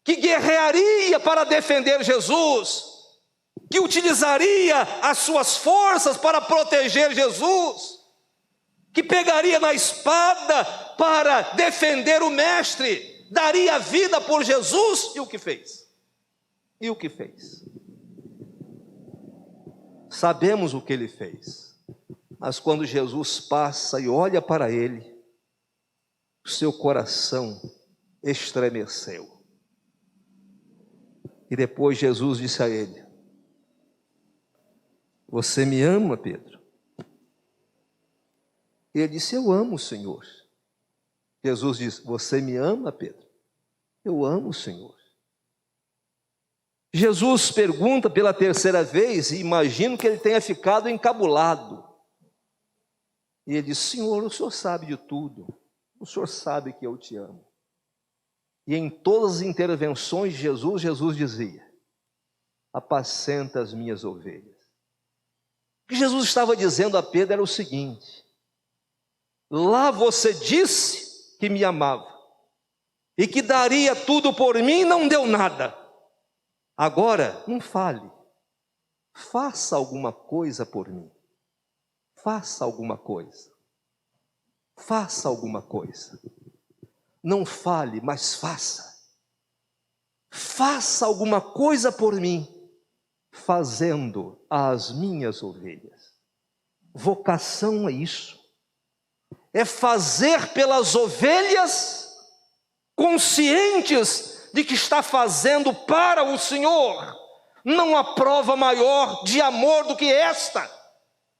que guerrearia para defender Jesus, que utilizaria as suas forças para proteger Jesus, que pegaria na espada para defender o mestre, daria a vida por Jesus. E o que fez? E o que fez? Sabemos o que ele fez, mas quando Jesus passa e olha para ele, o seu coração estremeceu. E depois Jesus disse a ele: você me ama, Pedro? Ele disse: eu amo o Senhor. Jesus disse: você me ama, Pedro? Eu amo o Senhor. Jesus pergunta pela terceira vez, e imagino que ele tenha ficado encabulado. E ele diz: Senhor, o Senhor sabe de tudo. O Senhor sabe que eu te amo. E em todas as intervenções de Jesus, Jesus dizia: apacenta as minhas ovelhas. O que Jesus estava dizendo a Pedro era o seguinte: lá você disse que me amava e que daria tudo por mim, e não deu nada. Agora, não fale. Faça alguma coisa por mim. Faça alguma coisa. Faça alguma coisa. Não fale, mas faça. Faça alguma coisa por mim, fazendo as minhas ovelhas. Vocação é isso. É fazer pelas ovelhas, conscientes de que está fazendo para o Senhor. Não há prova maior de amor do que esta.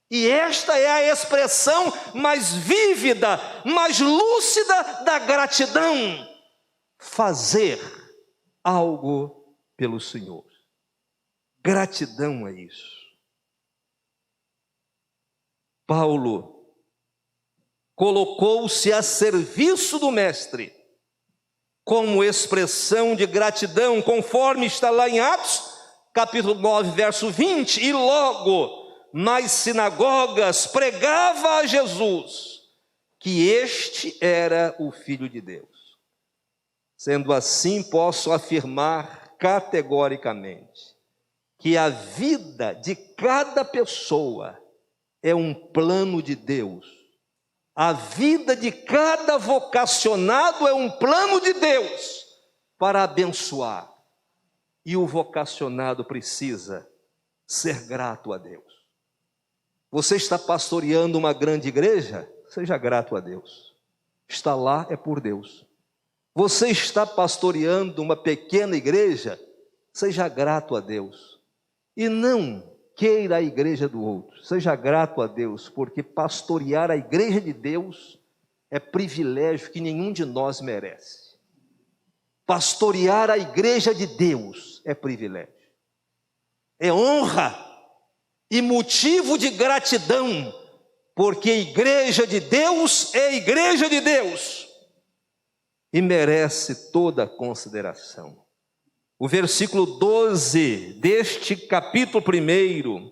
E esta é a expressão mais vívida, mais lúcida da gratidão. Fazer algo pelo Senhor. Gratidão é isso. Paulo colocou-se a serviço do mestre como expressão de gratidão, conforme está lá em Atos, capítulo 9, verso 20, e logo nas sinagogas pregava a Jesus que este era o Filho de Deus. Sendo assim, posso afirmar categoricamente que a vida de cada pessoa é um plano de Deus. A vida de cada vocacionado é um plano de Deus para abençoar. E o vocacionado precisa ser grato a Deus. Você está pastoreando uma grande igreja? Seja grato a Deus. Está lá é por Deus. Você está pastoreando uma pequena igreja? Seja grato a Deus. E não queira a igreja do outro. Seja grato a Deus, porque pastorear a igreja de Deus é privilégio que nenhum de nós merece. Pastorear a igreja de Deus é privilégio. É honra. e motivo de gratidão, porque igreja de Deus é igreja de Deus e merece toda a consideração. O versículo 12 deste capítulo 1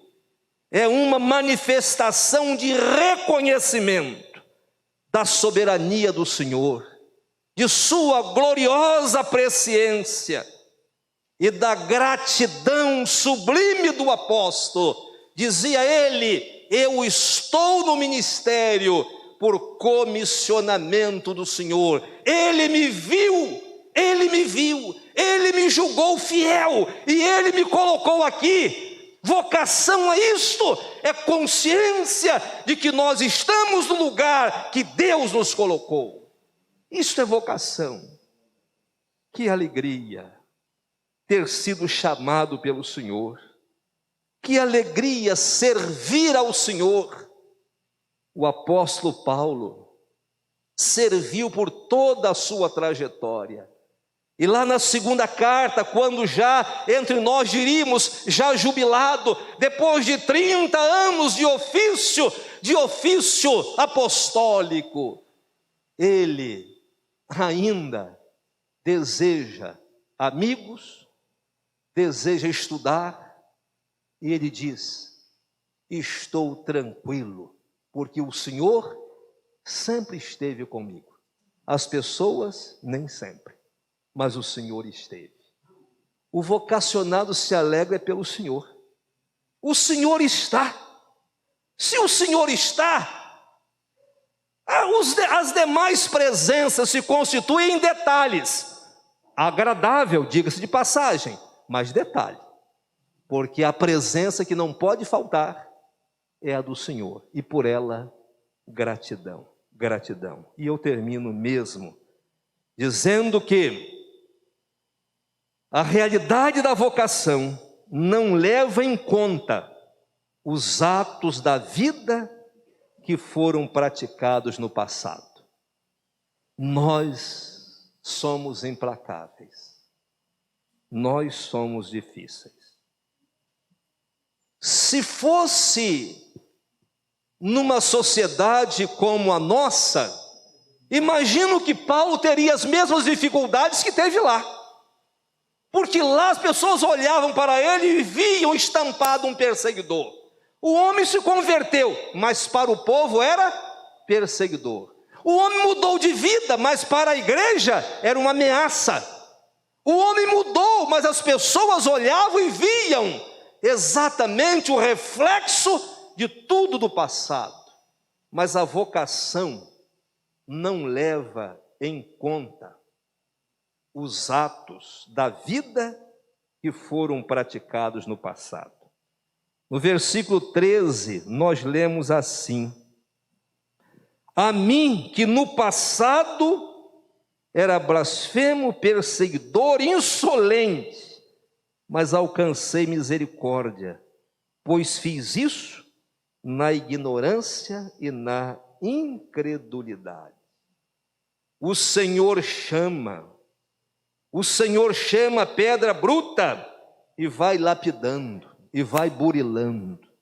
é uma manifestação de reconhecimento da soberania do Senhor, de sua gloriosa presciência e da gratidão sublime do apóstolo. Dizia ele: eu estou no ministério por comissionamento do Senhor. Ele me viu, ele me julgou fiel e ele me colocou aqui. Vocação é isto, é consciência de que nós estamos no lugar que Deus nos colocou. Isto é vocação. Que alegria ter sido chamado pelo Senhor. Que alegria servir ao Senhor. O apóstolo Paulo serviu por toda a sua trajetória. E lá na segunda carta, quando já entre nós diríamos, já jubilado, depois de 30 anos de ofício apostólico, ele ainda deseja amigos, deseja estudar, e ele diz: estou tranquilo, porque o Senhor sempre esteve comigo. As pessoas nem sempre, mas o Senhor esteve. O vocacionado se alegra pelo Senhor. O Senhor está. Se o Senhor está, as demais presenças se constituem em detalhes. Agradável, diga-se de passagem, mas detalhe. Porque a presença que não pode faltar é a do Senhor. E por ela, gratidão, gratidão. E eu termino mesmo dizendo que a realidade da vocação não leva em conta os atos da vida que foram praticados no passado. Nós somos implacáveis. Nós somos difíceis. Se fosse numa sociedade como a nossa, imagino que Paulo teria as mesmas dificuldades que teve lá. Porque lá as pessoas olhavam para ele e viam estampado um perseguidor. O homem se converteu, mas para o povo era perseguidor. O homem mudou de vida, mas para a igreja era uma ameaça. O homem mudou, mas as pessoas olhavam e viam exatamente o reflexo de tudo do passado. Mas a vocação não leva em conta os atos da vida que foram praticados no passado. No versículo 13, nós lemos assim: a mim que no passado era blasfemo, perseguidor, insolente, mas alcancei misericórdia, pois fiz isso na ignorância e na incredulidade. O Senhor chama a pedra bruta e vai lapidando, e vai burilando.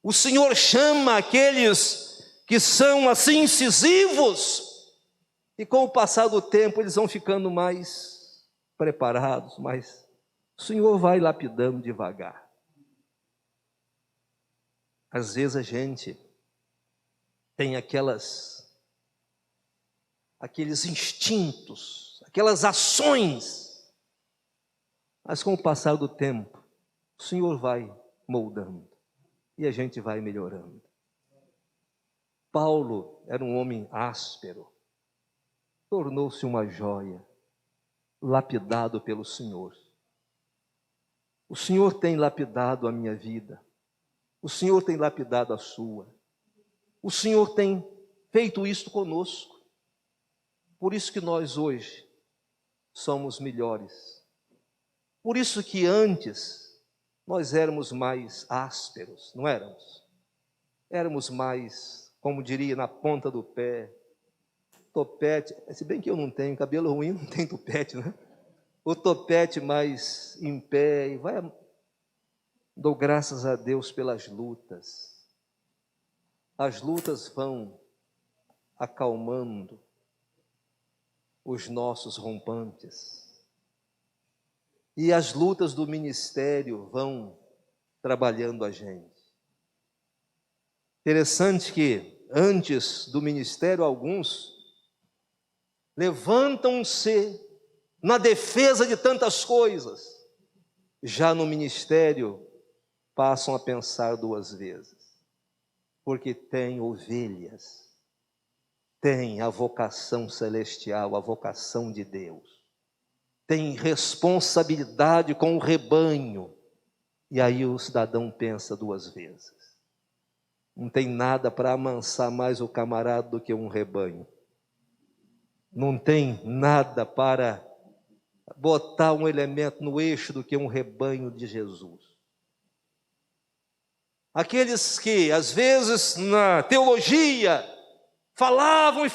O Senhor chama aqueles que são assim incisivos, e com o passar do tempo eles vão ficando mais preparados, mas o Senhor vai lapidando devagar. Às vezes a gente tem aqueles instintos, aquelas ações, mas com o passar do tempo, o Senhor vai moldando e a gente vai melhorando. Paulo era um homem áspero, tornou-se uma joia, lapidado pelo Senhor. O Senhor tem lapidado a minha vida, o Senhor tem lapidado a sua, o Senhor tem feito isto conosco. Por isso que nós hoje somos melhores. Por isso que antes nós éramos mais ásperos, não éramos? Éramos mais, como diria, na ponta do pé, topete, se bem que eu não tenho, cabelo ruim não tem topete, né? O topete mais em pé, e vai Dou graças a Deus pelas lutas. As lutas vão acalmando os nossos rompantes. E as lutas do ministério vão trabalhando a gente. Interessante que antes do ministério, alguns levantam-se na defesa de tantas coisas. Já no ministério, passam a pensar duas vezes, porque tem ovelhas, tem a vocação celestial, a vocação de Deus, tem responsabilidade com o rebanho, e aí o cidadão pensa duas vezes. Não tem nada para amansar mais o camarada do que um rebanho, não tem nada para botar um elemento no eixo do que um rebanho de Jesus. Aqueles que, às vezes, na teologia, falavam,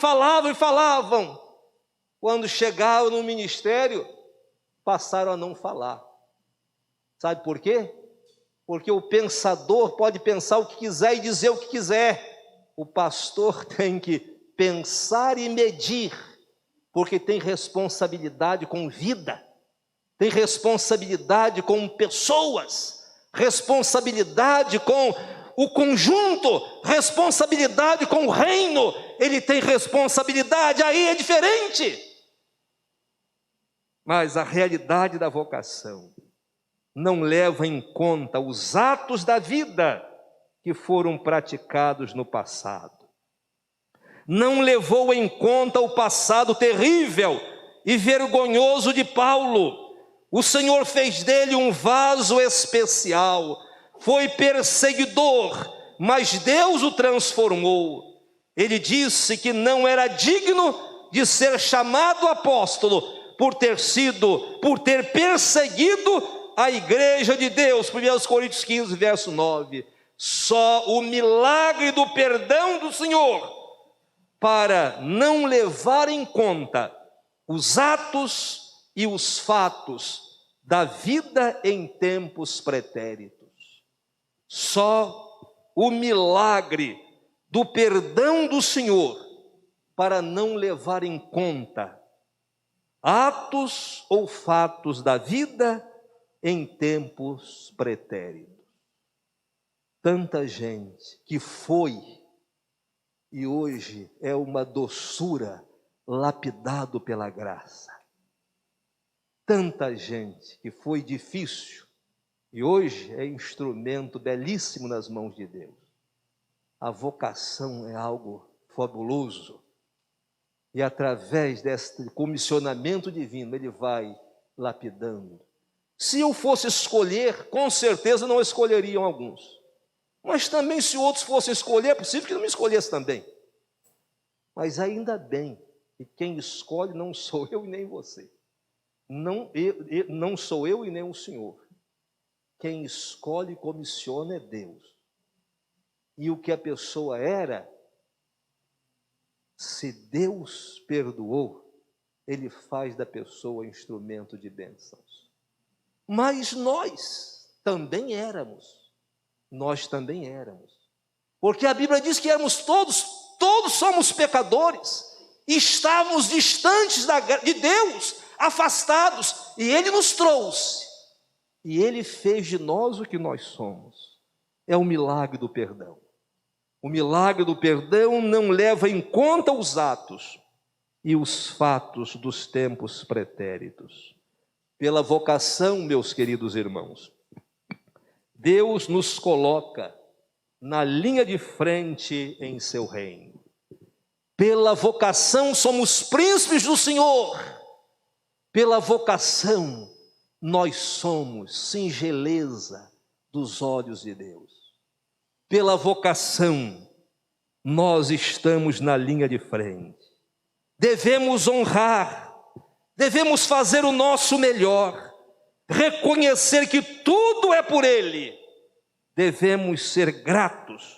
quando chegaram no ministério, passaram a não falar. Sabe por quê? Porque o pensador pode pensar o que quiser e dizer o que quiser. O pastor tem que pensar e medir, porque tem responsabilidade com vida, tem responsabilidade com pessoas, responsabilidade com o conjunto, responsabilidade com o reino. Ele tem responsabilidade, aí é diferente. Mas a realidade da vocação não leva em conta os atos da vida que foram praticados no passado. Não levou em conta o passado terrível e vergonhoso de Paulo. O Senhor fez dele um vaso especial, foi perseguidor, mas Deus o transformou. Ele disse que não era digno de ser chamado apóstolo por ter perseguido a igreja de Deus. 1 Coríntios 15, verso 9. Só o milagre do perdão do Senhor, para não levar em conta os atos e os fatos da vida em tempos pretéritos. Só o milagre do perdão do Senhor, para não levar em conta atos ou fatos da vida em tempos pretéritos. Tanta gente que foi e hoje é uma doçura, lapidado pela graça. Tanta gente que foi difícil e hoje é instrumento belíssimo nas mãos de Deus. A vocação é algo fabuloso e através deste comissionamento divino ele vai lapidando. Se eu fosse escolher, com certeza não escolheriam alguns, mas também se outros fossem escolher, é possível que não me escolhesse também. Mas ainda bem que quem escolhe não sou eu e nem você. Não sou eu e nem o Senhor. Quem escolhe e comissiona é Deus. E o que a pessoa era, se Deus perdoou, Ele faz da pessoa instrumento de bênçãos. Mas nós também éramos. Porque a Bíblia diz que éramos todos somos pecadores. E estávamos distantes de Deus, afastados, e Ele nos trouxe, e Ele fez de nós o que nós somos. É o milagre do perdão. O milagre do perdão não leva em conta os atos e os fatos dos tempos pretéritos. Pela vocação, meus queridos irmãos, Deus nos coloca na linha de frente em seu reino. Pela vocação somos príncipes do Senhor. Pela vocação nós somos singeleza dos olhos de Deus. Pela vocação nós estamos na linha de frente. Devemos honrar, devemos fazer o nosso melhor, reconhecer que tudo é por Ele. Devemos ser gratos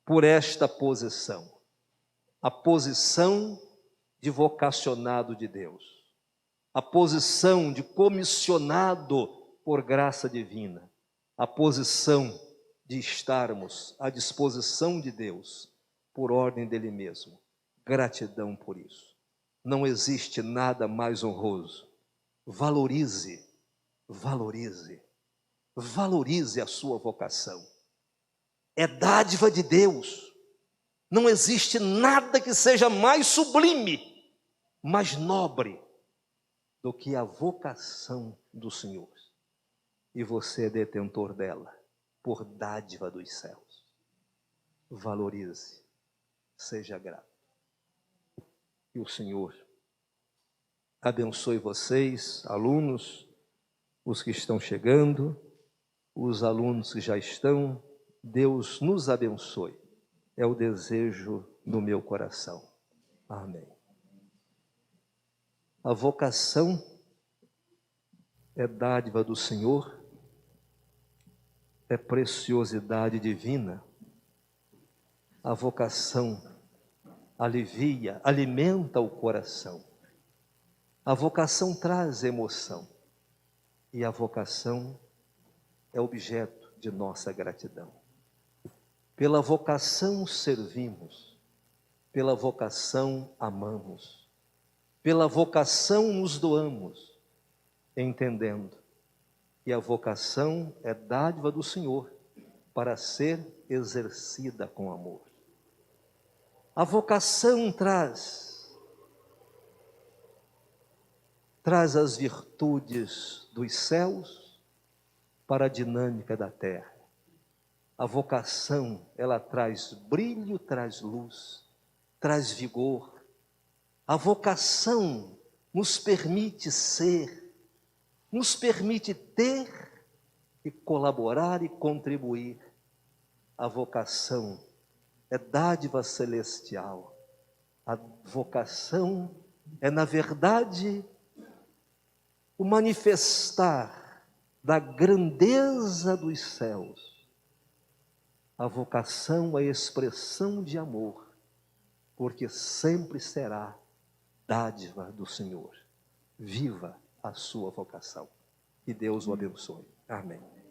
por esta posição. A posição de vocacionado de Deus, a posição de comissionado por graça divina, a posição de estarmos à disposição de Deus por ordem dele mesmo. Gratidão por isso. Não existe nada mais honroso. Valorize, valorize, valorize a sua vocação. É dádiva de Deus. Não existe nada que seja mais sublime, mais nobre do que a vocação do Senhor. E você é detentor dela, por dádiva dos céus. Valorize, seja grato. E o Senhor abençoe vocês, alunos, os que estão chegando, os alunos que já estão. Deus nos abençoe. É o desejo do meu coração. Amém. A vocação é dádiva do Senhor, é preciosidade divina. A vocação alivia, alimenta o coração. A vocação traz emoção. E a vocação é objeto de nossa gratidão. Pela vocação servimos, pela vocação amamos, pela vocação nos doamos, entendendo que a vocação é dádiva do Senhor para ser exercida com amor. A vocação traz as virtudes dos céus para a dinâmica da terra. A vocação, ela traz brilho, traz luz, traz vigor. A vocação nos permite ser, nos permite ter e colaborar e contribuir. A vocação é dádiva celestial. A vocação é, na verdade, o manifestar da grandeza dos céus. A vocação é expressão de amor, porque sempre será dádiva do Senhor. Viva a sua vocação. Que Deus o abençoe. Amém.